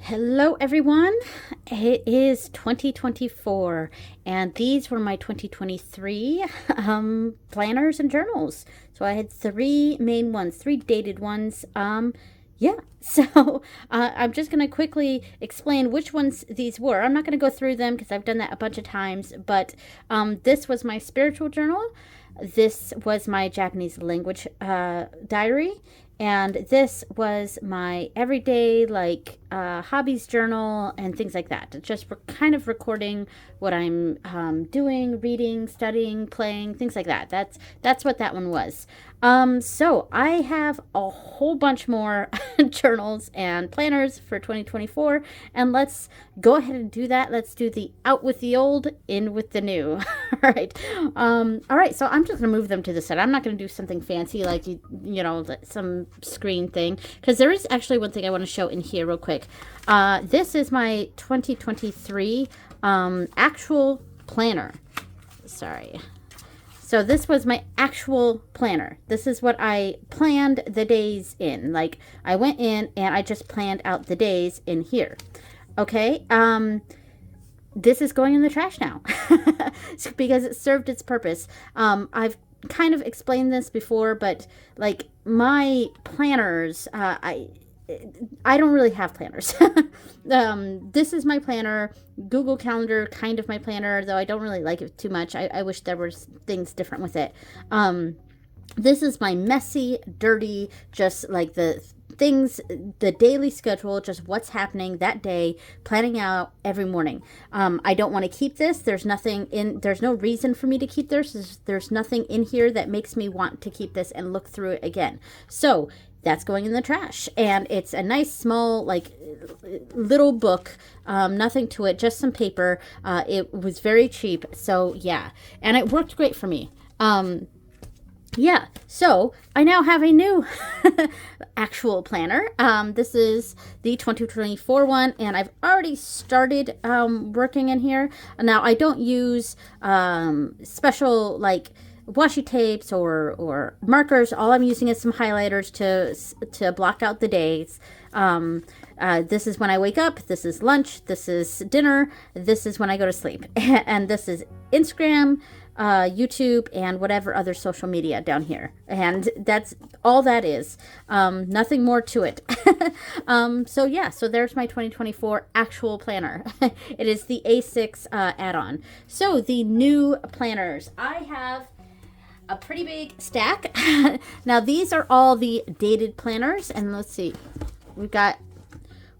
Hello, everyone. It is 2024, and these were my 2023 planners and journals. So I had three main ones, three dated ones. Yeah, so I'm just going to quickly explain which ones these were. I'm not going to go through them because I've done that a bunch of times, but this was my spiritual journal. This was my Japanese language diary, and this was my everyday hobbies journal and things like that. Just kind of recording what I'm doing, reading, studying, playing, things like that. That's what that one was. So I have a whole bunch more journals and planners for 2024, and let's go ahead and do that. Let's do the out with the old, in with the new. All right. All right. So I'm just gonna move them to the side. I'm not gonna do something fancy like some screen thing, because there is actually one thing I want to show in here real quick. This is my 2023 actual planner. Sorry. So this was my actual planner. This is what I planned the days in. Like, I went in and I just planned out the days in here. Okay. This is going in the trash now because it served its purpose. I've kind of explained this before, but like my planners, I don't really have planners. This is my planner. Google Calendar, kind of my planner, though I don't really like it too much. I wish there were things different with it. This is my messy, dirty, just like the things, the daily schedule, just what's happening that day, planning out every morning. I don't want to keep this. There's no reason for me to keep this. There's nothing in here that makes me want to keep this and look through it again. So that's going in the trash. And it's a nice small, little book, nothing to it, just some paper. It was very cheap. So yeah, and it worked great for me. Yeah, so I now have a new actual planner. This is the 2024 one, and I've already started working in here. Now, I don't use special washi tapes or markers. All I'm using is some highlighters to block out the days. This is when I wake up. This is lunch. This is dinner. This is when I go to sleep. And this is Instagram, YouTube, and whatever other social media down here. And that's all that is. Nothing more to it. So yeah, so there's my 2024 actual planner. It is the A6 add-on. So the new planners. I have a pretty big stack. Now these are all the dated planners, and let's see, we've got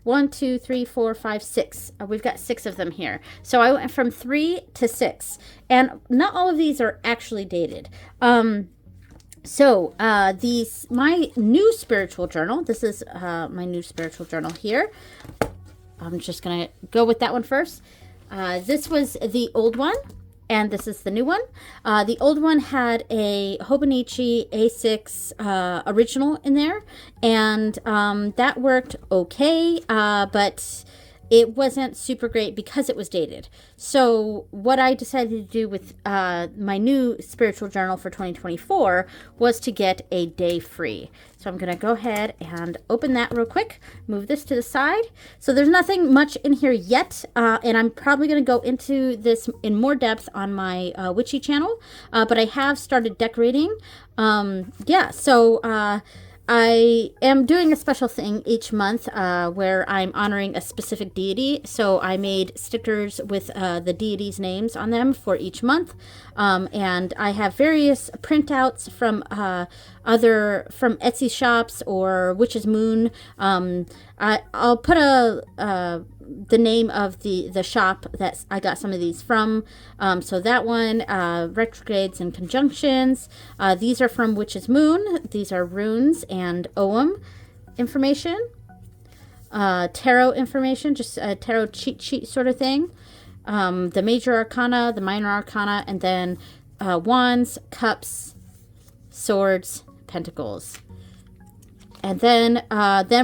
1, 2, 3, 4, 5, 6. We've got 6 of them here. So I went from 3 to 6, and not all of these are actually dated. My new spiritual journal. This is my new spiritual journal here. I'm just gonna go with that one first. This was the old one, and this is the new one. The old one had a Hobonichi A6 original in there, and that worked okay, but it wasn't super great because it was dated. So what I decided to do with my new spiritual journal for 2024 was to get a day free. So I'm going to go ahead and open that real quick, move this to the side. So there's nothing much in here yet, and I'm probably going to go into this in more depth on my Witchy channel, but I have started decorating. I am doing a special thing each month where I'm honoring a specific deity. So I made stickers with the deities' names on them for each month. And I have various printouts from from Etsy shops or Witch's Moon. I'll put the name of the shop that I got some of these from. So that one, retrogrades and conjunctions. These are from Witch's Moon. These are runes and Ogham information. Tarot information, just a tarot cheat sheet sort of thing. The major arcana, the minor arcana, and then wands, cups, swords, pentacles. And then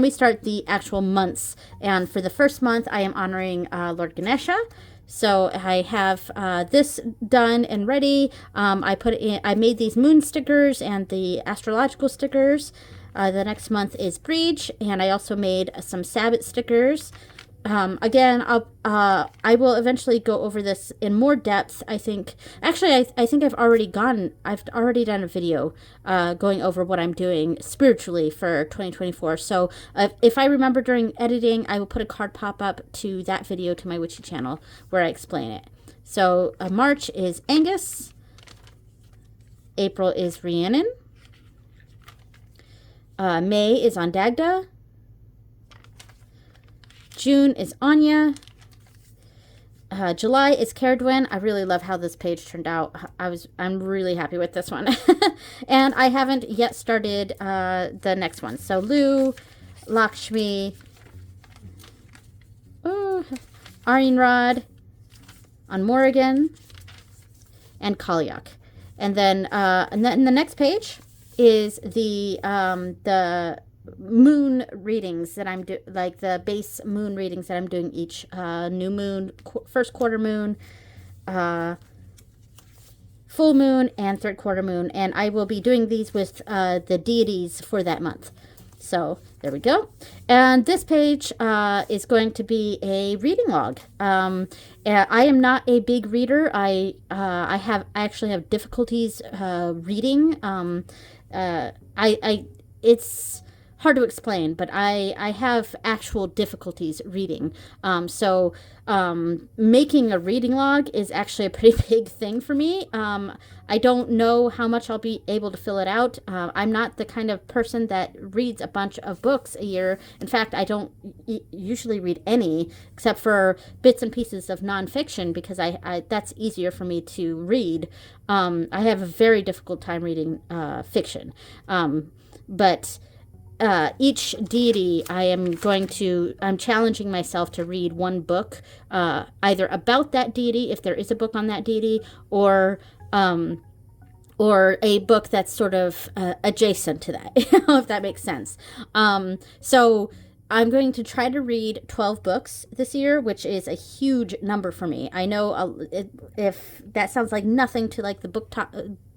we start the actual months. And for the first month, I am honoring Lord Ganesha. So I have this done and ready. I made these moon stickers and the astrological stickers. The next month is Breach, and I also made some Sabbath stickers. Again, I will eventually go over this in more depth. I think, actually, I think I've already done a video, going over what I'm doing spiritually for 2024. So, if I remember during editing, I will put a card pop up to that video to my Witchy channel where I explain it. So, March is Angus. April is Rhiannon. May is Ondagda. June is Anya. July is Caradwyn. I really love how this page turned out. I'm really happy with this one. And I haven't yet started the next one. So Lou, Lakshmi, Arianrod, on Morrigan, and Kalyak. And then the next page is the moon readings that I'm doing, like the base moon readings that I'm doing each new moon, first quarter moon, full moon, and third quarter moon. And I will be doing these with the deities for that month. So there we go. And this page is going to be a reading log. I am not a big reader. I actually have difficulties reading. It's hard to explain, but I have actual difficulties reading. So making a reading log is actually a pretty big thing for me. I don't know how much I'll be able to fill it out. I'm not the kind of person that reads a bunch of books a year. In fact, I don't usually read any, except for bits and pieces of nonfiction, because I that's easier for me to read. I have a very difficult time reading fiction. But each deity, I'm challenging myself to read one book, either about that deity, if there is a book on that deity, or a book that's sort of adjacent to that, if that makes sense. So I'm going to try to read 12 books this year, which is a huge number for me. I know if that sounds like nothing to like the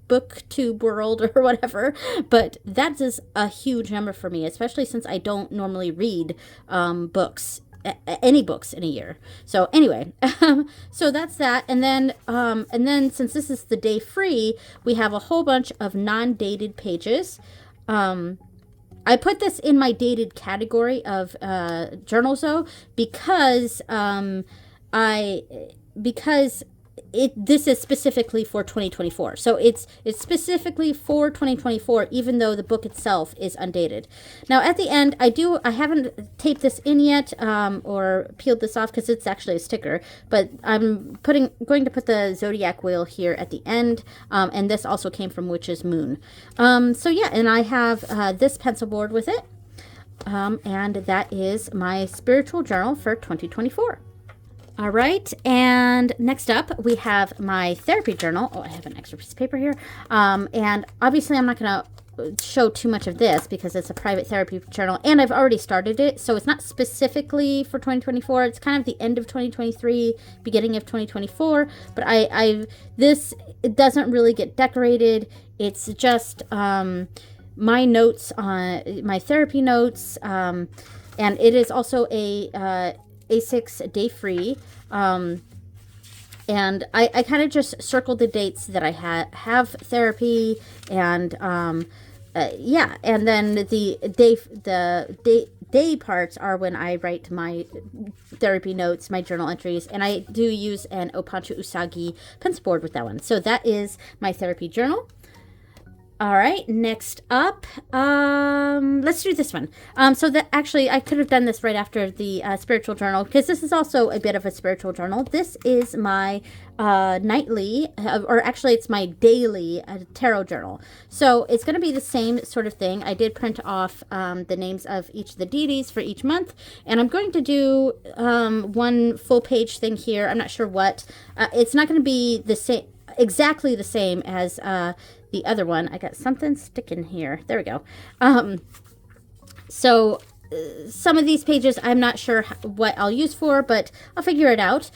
booktube world or whatever, but that is a huge number for me, especially since I don't normally read books, any books in a year. So anyway, so that's that. And then since this is the day free, we have a whole bunch of non-dated pages. I put this in my dated category of journals though, because this is specifically for 2024. So it's specifically for 2024, even though the book itself is undated. Now at the end, I haven't taped this in yet, or peeled this off because it's actually a sticker, but I'm going to put the zodiac wheel here at the end. And this also came from Witch's Moon. So yeah, and I have this pencil board with it. And that is my spiritual journal for 2024. All right, and next up we have my therapy journal. Oh, I have an extra piece of paper here. And obviously I'm not going to show too much of this because it's a private therapy journal, and I've already started it, so it's not specifically for 2024. It's kind of the end of 2023, beginning of 2024. But it doesn't really get decorated. It's just my notes on my therapy notes, and it is also a 6 day free, and I kind of just circled the dates that I have therapy, and yeah, and then the day parts are when I write my therapy notes, my journal entries, and I do use an Opanchu Usagi pencil board with that one. So that is my therapy journal. All right, next up, let's do this one. So that actually, I could have done this right after the spiritual journal, because this is also a bit of a spiritual journal. This is my nightly, or actually it's my daily tarot journal. So it's going to be the same sort of thing. I did print off the names of each of the deities for each month, and I'm going to do one full page thing here. I'm not sure what. It's not going to be the same, exactly the same as the other one. I got something sticking here. There we go. So some of these pages I'm not sure what I'll use for, but I'll figure it out.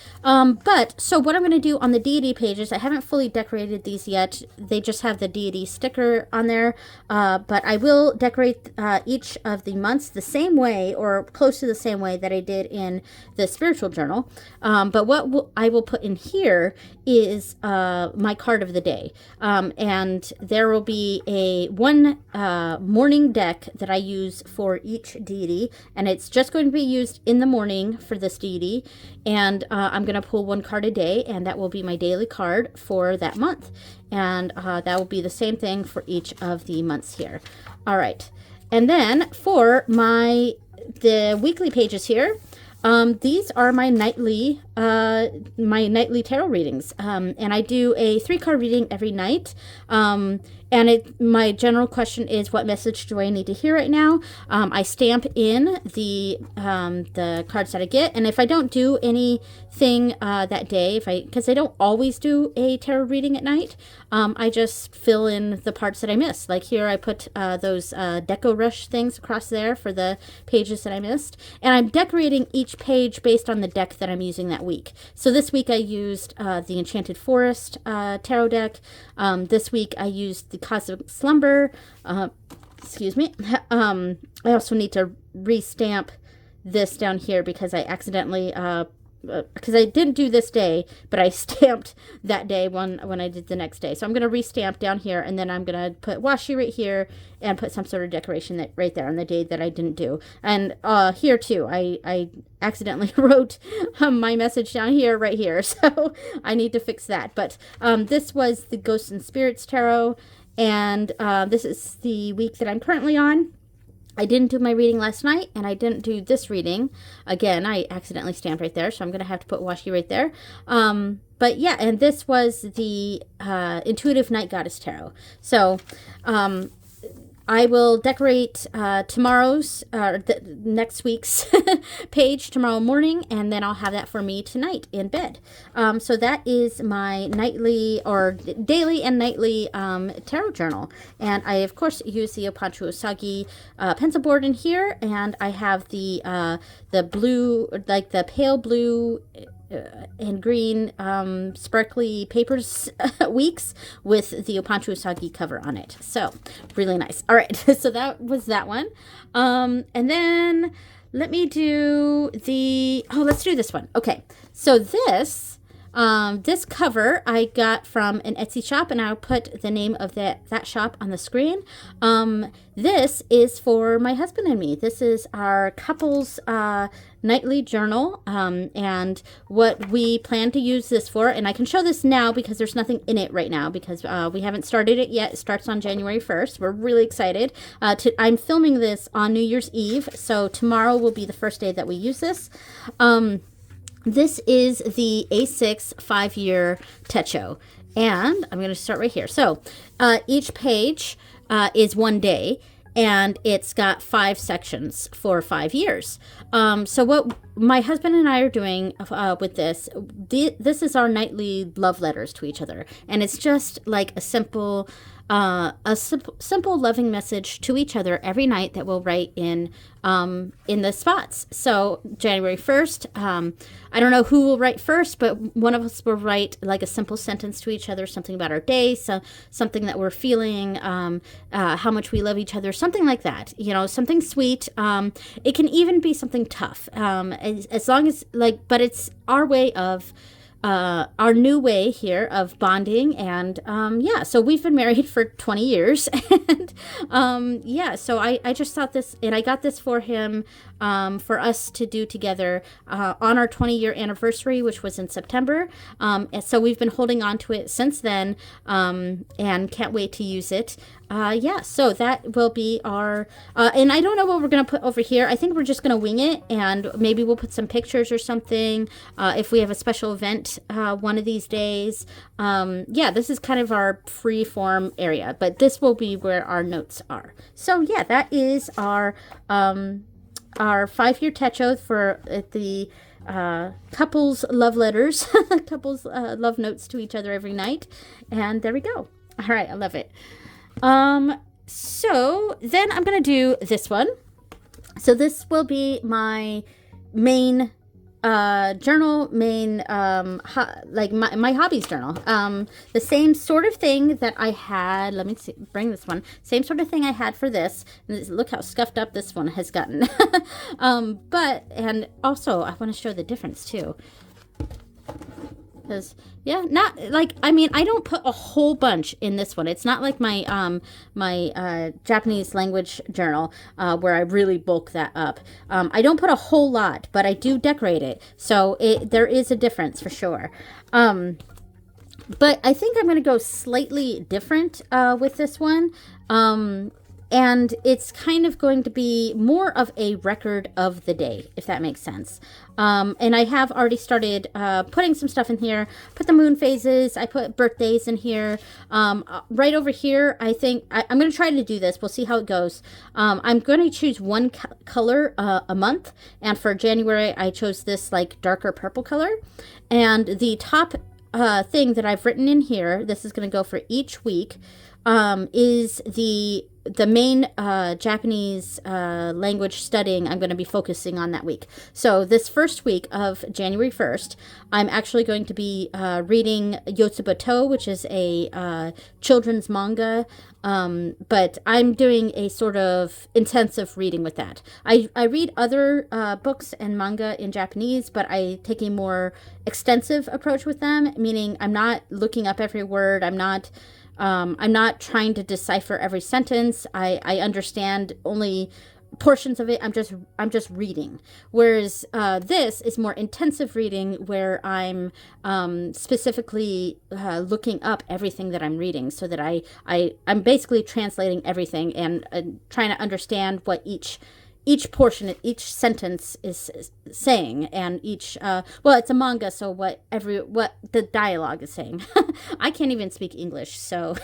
So what I'm going to do on the deity pages, I haven't fully decorated these yet. They just have the deity sticker on there, but I will decorate each of the months the same way, or close to the same way that I did in the spiritual journal. But what I will put in here is my card of the day, and there will be one morning deck that I use for each deity, and it's just going to be used in the morning for this deity, and I'm going to pull one card a day, and that will be my daily card for that month, and that will be the same thing for each of the months here. All right, and then for the weekly pages here, these are my nightly tarot readings, and I do a 3-card reading every night. And my general question is, what message do I need to hear right now? I stamp in the cards that I get, and if I don't do anything that day, because I don't always do a tarot reading at night, I just fill in the parts that I missed. Like here, I put those Deco Rush things across there for the pages that I missed, and I'm decorating each page based on the deck that I'm using that week. So this week I used the Enchanted Forest tarot deck. This week I used the Cosmic Slumber. Excuse me. I also need to restamp this down here because I accidentally because I didn't do this day, but I stamped that day when I did the next day. So I'm going to restamp down here, and then I'm going to put washi right here and put some sort of decoration right there on the day that I didn't do. And here too, I accidentally wrote my message down here, right here. So I need to fix that. But this was the Ghosts and Spirits Tarot, and this is the week that I'm currently on. I didn't do my reading last night, and I didn't do this reading. Again, I accidentally stamped right there, so I'm going to have to put washi right there. But yeah, and this was the Intuitive Night Goddess Tarot. So I will decorate tomorrow's, next week's page tomorrow morning, and then I'll have that for me tonight in bed. So that is my nightly or daily and nightly tarot journal. And I, of course, use the Opancho Usagi pencil board in here, and I have the blue, like the pale blue and green sparkly papers weeks with the Opancho Usagi cover on it. So really nice. All right, so that was that one. And then let me do let's do this one. Okay, so this cover I got from an Etsy shop, and I'll put the name of that shop on the screen. This is for my husband and me. This is our couple's nightly journal, and what we plan to use this for. And I can show this now because there's nothing in it right now because we haven't started it yet. It starts on January 1st. We're really excited. I'm filming this on New Year's Eve, so tomorrow will be the first day that we use this. This is the A6 5-year Techo, and I'm going to start right here. So each page is one day, and it's got 5 sections for 5 years. So what my husband and I are doing with this is our nightly love letters to each other, and it's just like a simple loving message to each other every night that we'll write in the spots. So January 1st, I don't know who will write first, but one of us will write like a simple sentence to each other, something about our day, so something that we're feeling, how much we love each other, something like that, something sweet. It can even be something tough, as long as but it's our way of our new way here of bonding. And so we've been married for 20 years, and so I just thought this, and I got this for him for us to do together on our 20-year anniversary, which was in September. And so we've been holding on to it since then, and can't wait to use it. So that will be our, and I don't know what we're going to put over here. I think we're just going to wing it, and maybe we'll put some pictures or something if we have a special event one of these days. This is kind of our free form area, but this will be where our notes are. So yeah, that is our 5-year Techo for the couples love letters, couples love notes to each other every night. And there we go. All right, I love it. So then I'm going to do this one. So this will be my main journal, like my hobbies journal. The same sort of thing that I had, let me see, bring this one, same sort of thing I had for this. And look how scuffed up this one has gotten. And also I want to show the difference too. Because yeah, not like, I mean, I don't put a whole bunch in this one. It's not like my Japanese language journal where I really bulk that up. I don't put a whole lot, but I do decorate it, so there is a difference for sure. But I think I'm going to go slightly different with this one. And it's kind of going to be more of a record of the day, if that makes sense. And I have already started putting some stuff in here. Put the moon phases. I put birthdays in here. Right over here, I think I'm going to try to do this. We'll see how it goes. I'm going to choose one color a month. And for January, I chose this like darker purple color. And the top thing that I've written in here, this is going to go for each week, is the main Japanese language studying I'm going to be focusing on that week. So this first week of January 1st, I'm actually going to be reading Yotsubato, which is a children's manga, but I'm doing a sort of intensive reading with that. I read other books and manga in Japanese, but I take a more extensive approach with them, meaning I'm not looking up every word. I'm not trying to decipher every sentence. I understand only portions of it. I'm just reading. Whereas this is more intensive reading, where I'm specifically looking up everything that I'm reading, so that I'm basically translating everything and trying to understand what each portion, each sentence is saying, and well, it's a manga, so what the dialogue is saying. I can't even speak English, so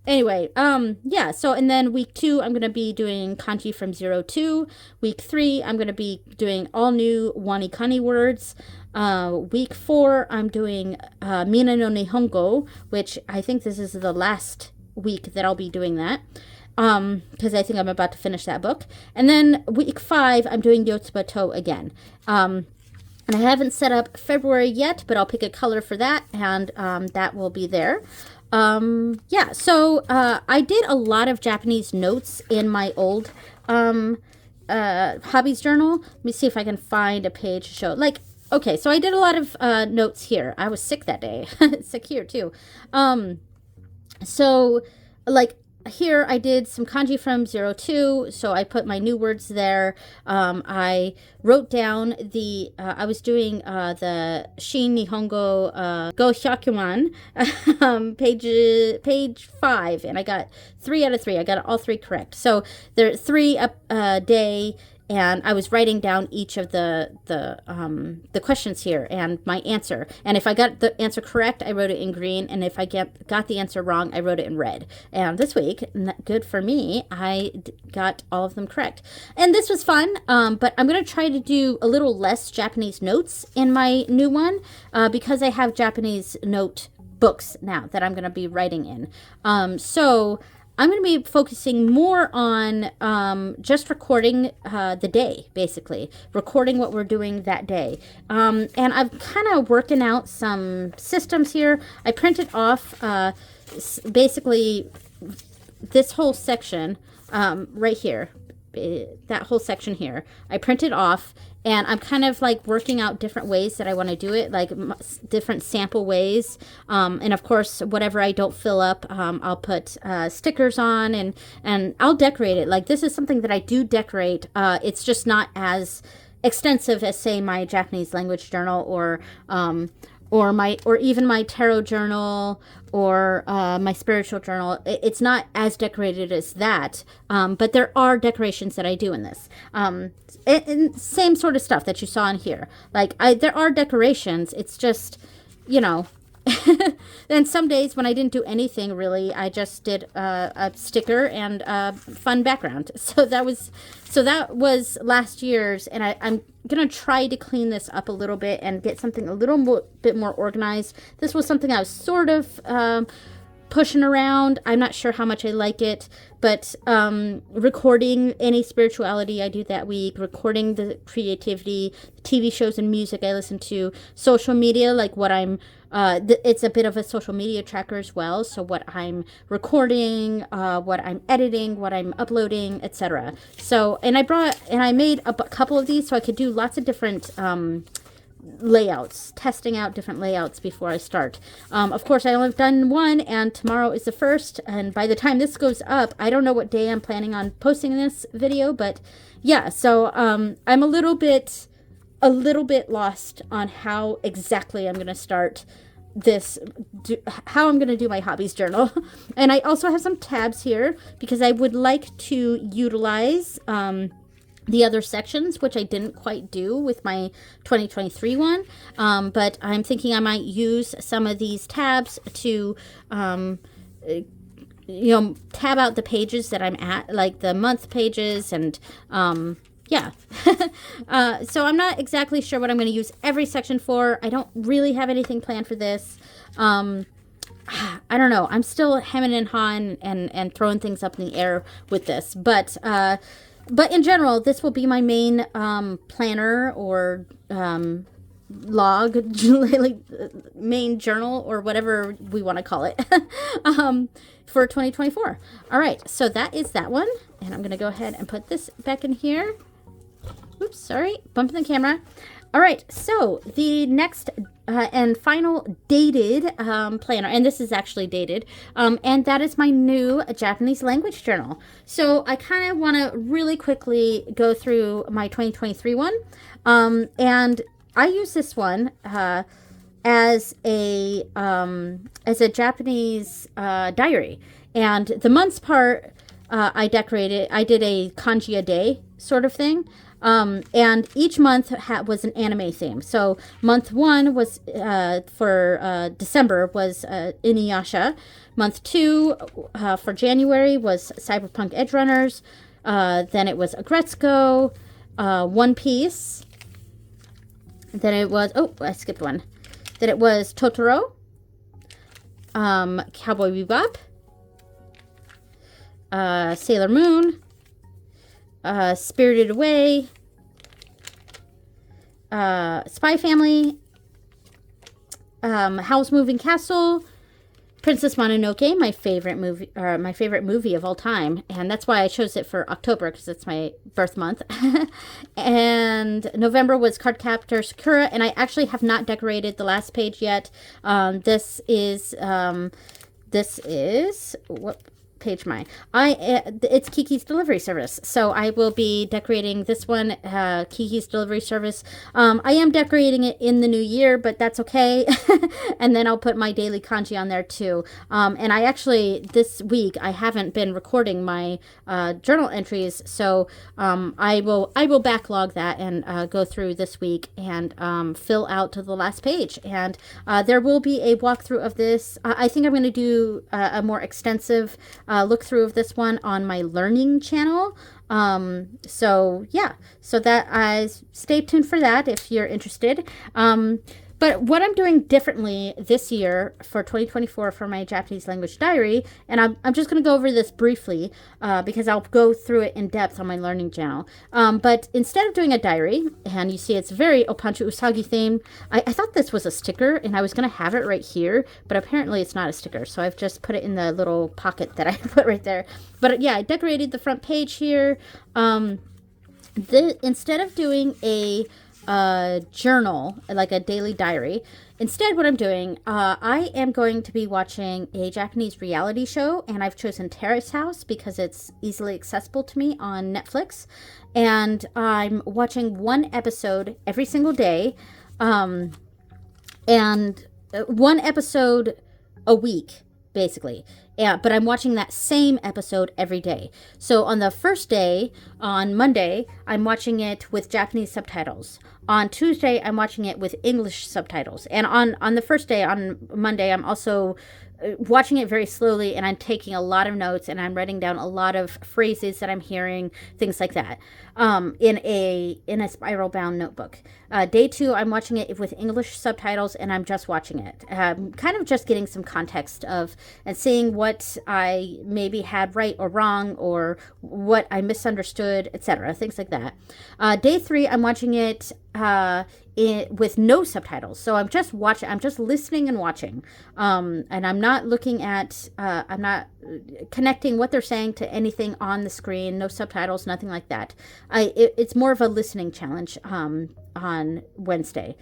anyway, yeah. So, and then week 2, I'm going to be doing kanji from 02. Week 3, I'm going to be doing all new wanikani words. Week 4, I'm doing Mina no Nihongo, which I think this is the last week that I'll be doing that. Because I think I'm about to finish that book. And then week 5, I'm doing Yotsubato again. And I haven't set up February yet, but I'll pick a color for that, and that will be there. Yeah, so I did a lot of Japanese notes in my old Hobbies journal. Let me see if I can find a page to show. Like, okay, so I did a lot of notes here. I was sick that day. Sick here, too. So, like, here I did some kanji from 02, so I put my new words there. I wrote down I was doing the Shin Nihongo Go Hyakuman page 5, and I got 3 out of 3. I got all 3 correct. So there are 3 a day. And I was writing down each of the questions here and my answer. And if I got the answer correct, I wrote it in green. And if I got the answer wrong, I wrote it in red. And this week, good for me, I got all of them correct. And this was fun, but I'm going to try to do a little less Japanese notes in my new one because I have Japanese note books now that I'm going to be writing in. So I'm going to be focusing more on just recording the day, basically. Recording what we're doing that day. And I'm kind of working out some systems here. I printed off basically this whole section right here. That whole section here. I printed off, and I'm kind of like working out different ways that I want to do it, like different sample ways. And of course, whatever I don't fill up, I'll put stickers on, and I'll decorate it. Like, this is something that I do decorate. It's just not as extensive as, say, my Japanese language journal or even my tarot journal or my spiritual journal. It's not as decorated as that, but there are decorations that I do in this. And same sort of stuff that you saw in here. Like, there are decorations. It's just, and some days when I didn't do anything really, I just did a sticker and a fun background. So that was last year's, and I'm gonna try to clean this up a little bit and get something a little bit more organized. This was something I was sort of pushing around. I'm not sure how much I like it, but recording any spirituality I do that week, recording the creativity, TV shows and music I listen to, social media, like what I'm it's a bit of a social media tracker as well. So what I'm recording, what I'm editing, what I'm uploading, etc. So, and I made a couple of these so I could do lots of different layouts, testing out different layouts before I start. Of course, I only have done one, and tomorrow is the first, and by the time this goes up, I don't know what day I'm planning on posting this video, but yeah, so I'm a little bit lost on how exactly I'm going to start this, how I'm going to do my hobbies journal. And I also have some tabs here because I would like to utilize the other sections, which I didn't quite do with my 2023 one. But I'm thinking I might use some of these tabs to, tab out the pages that I'm at, like the month pages, and yeah. So I'm not exactly sure what I'm going to use every section for. I don't really have anything planned for this. I don't know. I'm still hemming and hawing and throwing things up in the air with this. But in general, this will be my main planner or log, like main journal or whatever we want to call it for 2024. All right, so that is that one. And I'm going to go ahead and put this back in here. Oops, sorry, bumping the camera. All right, so the next and final dated planner, and this is actually dated, and that is my new Japanese language journal. So I kind of want to really quickly go through my 2023 one, and I use this one as a Japanese diary, and the months part I did a kanji a day sort of thing. And each month was an anime theme. So month 1 was for December was Inuyasha. Month 2 for January was Cyberpunk Edgerunners. Then it was Agretzko, One Piece. Then it was, oh, I skipped one. Then it was Totoro, Cowboy Bebop, Sailor Moon, Spirited Away, Spy Family, Howl's Moving Castle, Princess Mononoke, my favorite movie of all time, and that's why I chose it for October because it's my birth month. And November was Cardcaptor Sakura, and I actually have not decorated the last page yet. This is what page am I? It's Kiki's Delivery Service. So I will be decorating this one, Kiki's Delivery Service. I am decorating it in the new year, but that's okay. And then I'll put my daily kanji on there too. And I actually, this week, I haven't been recording my journal entries. So I will backlog that and go through this week and fill out to the last page. And there will be a walkthrough of this. I think I'm going to do a more extensive look through of this one on my learning channel. So yeah, so that stay tuned for that if you're interested. But what I'm doing differently this year for 2024 for my Japanese language diary, and I'm just going to go over this briefly because I'll go through it in depth on my learning channel. But instead of doing a diary, and you see it's very Opanchu Usagi theme, I thought this was a sticker, and I was going to have it right here, but apparently it's not a sticker, so I've just put it in the little pocket that I put right there. But yeah, I decorated the front page here. Instead of doing a journal, like a daily diary, instead what I'm doing, I am going to be watching a Japanese reality show, and I've chosen Terrace House because it's easily accessible to me on Netflix, and I'm watching one episode every single day, and one episode a week basically. Yeah, but I'm watching that same episode every day. So on the first day, on Monday, I'm watching it with Japanese subtitles. On Tuesday, I'm watching it with English subtitles. And on the first day, on Monday, I'm also watching it very slowly, and I'm taking a lot of notes, and I'm writing down a lot of phrases that I'm hearing, things like that, in a spiral bound notebook. Day 2, I'm watching it with English subtitles, and I'm just watching it, kind of just getting some context of and seeing what I maybe had right or wrong, or what I misunderstood, etc., things like that. Day 3, I'm watching it with no subtitles, so I'm just watching. I'm just listening and watching, and I'm not looking at. I'm not connecting what they're saying to anything on the screen. No subtitles, nothing like that. It's more of a listening challenge on Wednesday,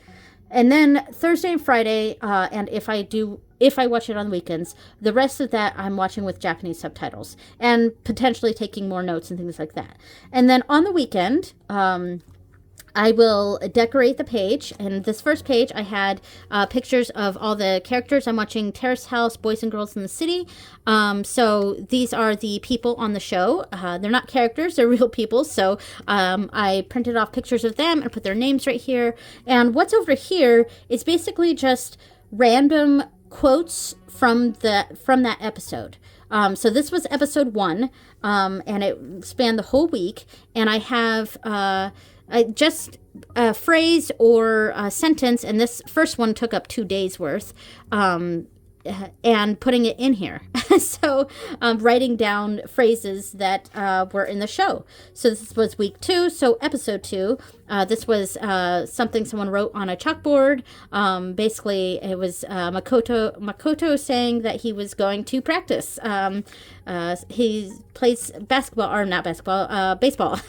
and then Thursday and Friday, and if I watch it on the weekends, the rest of that I'm watching with Japanese subtitles and potentially taking more notes and things like that. And then on the weekend, I will decorate the page, and this first page I had pictures of all the characters. I'm watching Terrace House, Boys and Girls in the City. So these are the people on the show. They're not characters, they're real people. So I printed off pictures of them and put their names right here. And what's over here is basically just random quotes from that episode. So this was episode 1, and it spanned the whole week, and I have just a phrase or a sentence, and this first one took up 2 days worth, and putting it in here. So writing down phrases that were in the show. So this was week 2. So episode 2, this was something someone wrote on a chalkboard. Basically, it was Makoto saying that he was going to practice. He plays basketball, or not basketball, baseball.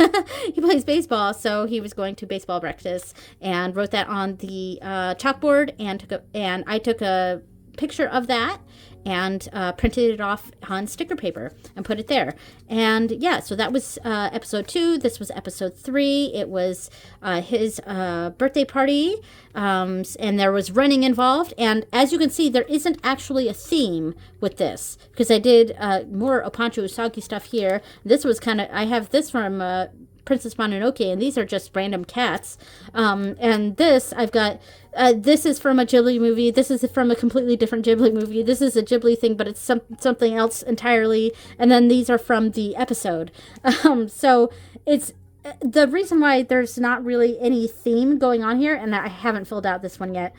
He plays baseball, so he was going to baseball practice, and wrote that on the chalkboard, and I took a picture of that and printed it off on sticker paper and put it there. And yeah, so that was episode 2. This was episode 3. It was his birthday party, and there was running involved. And as you can see, there isn't actually a theme with this, because I did more Opancho Usagi stuff here. This was kind of, I have this from Princess Mononoke, and these are just random cats. And this, I've got, this is from a Ghibli movie. This is from a completely different Ghibli movie. This is a Ghibli thing, but it's something else entirely. And then these are from the episode. So it's the reason why there's not really any theme going on here, and I haven't filled out this one yet,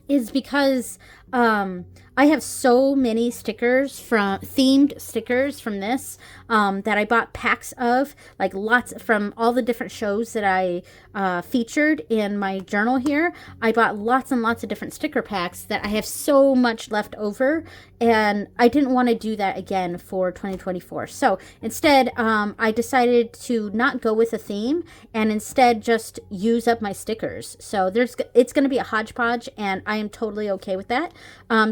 is because I have so many stickers, themed stickers from this, that I bought packs of, like lots from all the different shows that I featured in my journal here. I bought lots and lots of different sticker packs that I have so much left over, and I didn't want to do that again for 2024. So instead, I decided to not go with a theme, and instead just use up my stickers. So it's going to be a hodgepodge, and I am totally okay with that.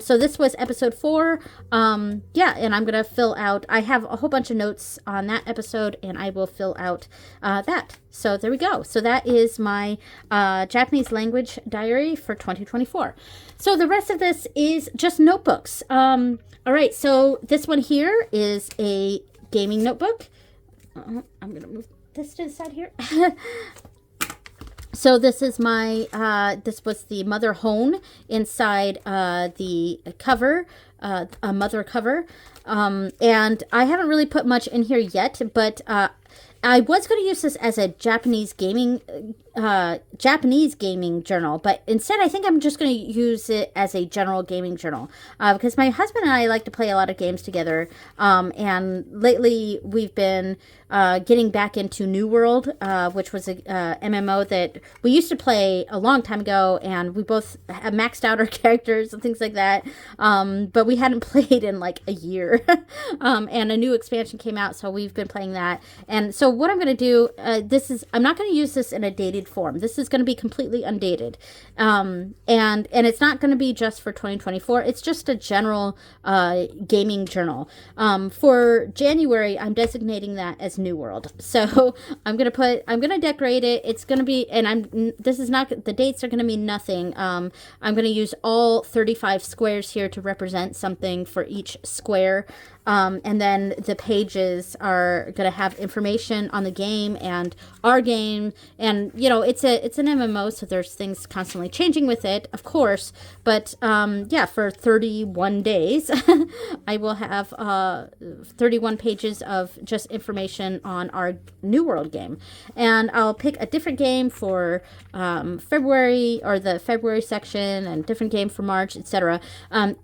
So this was episode 4. Yeah, and I'm going to fill out, I have a whole bunch of notes on that episode, and I will fill out that. So there we go. So that is my Japanese language diary for 2024. So the rest of this is just notebooks. All right, so this one here is a gaming notebook. I'm going to move this to the side here. So this is my, this was the Mother Hone inside the cover, a mother cover. And I haven't really put much in here yet, but I was going to use this as a Japanese gaming journal, but instead I think I'm just going to use it as a general gaming journal, because my husband and I like to play a lot of games together, and lately we've been getting back into New World, which was a MMO that we used to play a long time ago, and we both have maxed out our characters and things like that, but we hadn't played in like a year, and a new expansion came out, so we've been playing that. And so what I'm going to do, I'm not going to use this in a daily undated form. This is going to be completely undated. And it's not going to be just for 2024. It's just a general gaming journal. For January, I'm designating that as New World. So I'm going to decorate it. It's going to be, and this is not, the dates are going to mean nothing. I'm going to use all 35 squares here to represent something for each square. And then the pages are going to have information on the game and our game. And, you know, it's an MMO, so there's things constantly changing with it, of course. But, yeah, for 31 days, I will have 31 pages of just information on our New World game. And I'll pick a different game for February, or the February section, and different game for March, etc.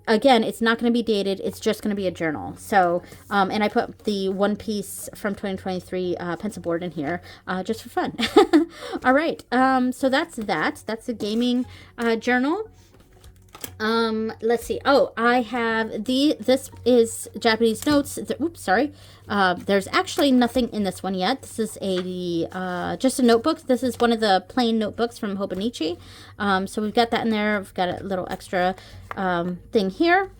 Again, it's not going to be dated. It's just going to be a journal. So, and I put the One Piece from 2023 pencil board in here just for fun. All right. So that's that. That's the gaming journal. Let's see. Oh, I have this is Japanese notes. Oops, sorry. There's actually nothing in this one yet. This is just a notebook. This is one of the plain notebooks from Hobonichi. So we've got that in there. We've got a little extra thing here.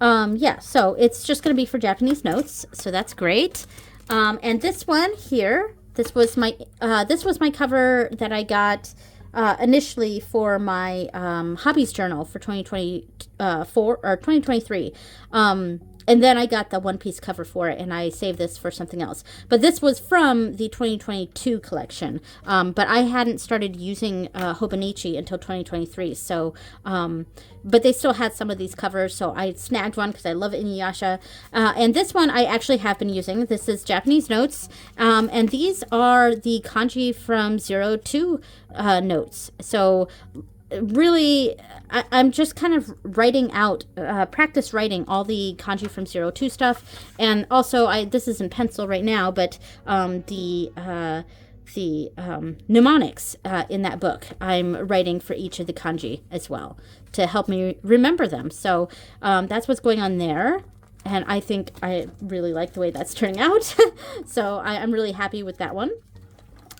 Yeah, so it's just going to be for Japanese notes, so that's great. And this one here, this was my cover that I got initially for my Hobbies journal for 2024 or 2023. And then I got the One Piece cover for it, and I saved this for something else. But this was from the 2022 collection. But I hadn't started using Hobonichi until 2023. So, but they still had some of these covers, so I snagged one because I love Inuyasha. And this one I actually have been using. This is Japanese notes, and these are the kanji from 02 notes. So really, I'm just kind of writing out, practice writing all the kanji from 02 stuff. And also, this is in pencil right now, but the mnemonics in that book, I'm writing for each of the kanji as well to help me remember them. So that's what's going on there. And I think I really like the way that's turning out. So I'm really happy with that one.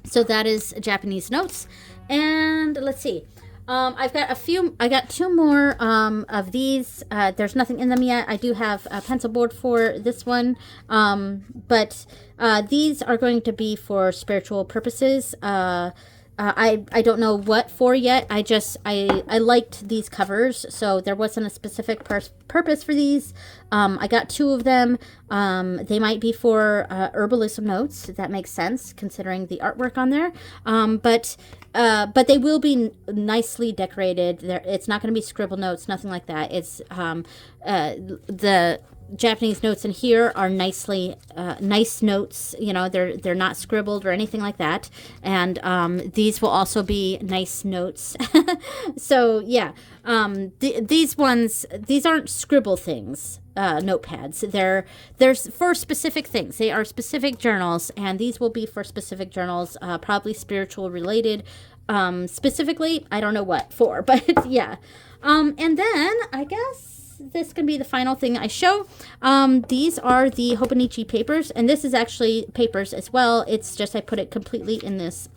So that is Japanese notes. And let's see. I got two more of these. There's nothing in them yet. I do have a pencil board for this one. But these are going to be for spiritual purposes. I don't know what for yet. I liked these covers, so there wasn't a specific purpose for these. I got two of them. They might be for herbalism notes. That makes sense considering the artwork on there. But they will be nicely decorated. It's not going to be scribble notes, nothing like that. It's the Japanese notes in here are nice notes. You know, they're not scribbled or anything like that. And these will also be nice notes. So yeah, these aren't scribble things. Notepads. They're for specific things. They are specific journals, and these will be for specific journals, probably spiritual related. Specifically, I don't know what for, but yeah. And then I guess this can be the final thing I show. These are the Hobonichi papers, and this is actually papers as well. It's just I put it completely in this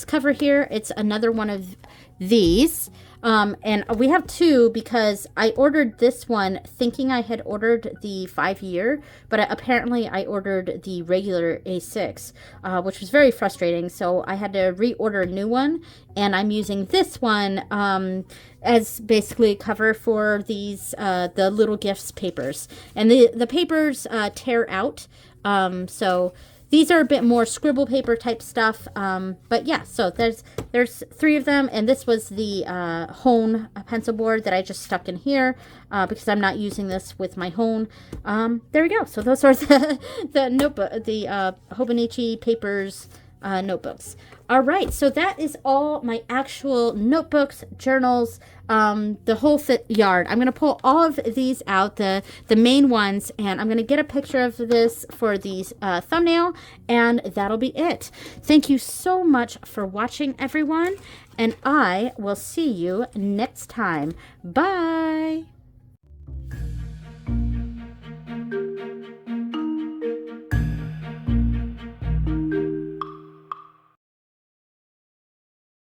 cover here. It's another one of these. And we have two because I ordered this one thinking I had ordered the 5-year, but apparently I ordered the regular A6, which was very frustrating. So I had to reorder a new one, and I'm using this one as basically a cover for these the little gifts papers. And the papers tear out, so these are a bit more scribble paper type stuff, but yeah, so there's 3 of them, and this was the Hone pencil board that I just stuck in here because I'm not using this with my Hone. There we go. So those are the notebook, the Hobonichi Papers notebooks. All right, so that is all my actual notebooks, journals, the whole yard. I'm going to pull all of these out, the main ones, and I'm going to get a picture of this for the thumbnail, and that'll be it. Thank you so much for watching, everyone, and I will see you next time. Bye!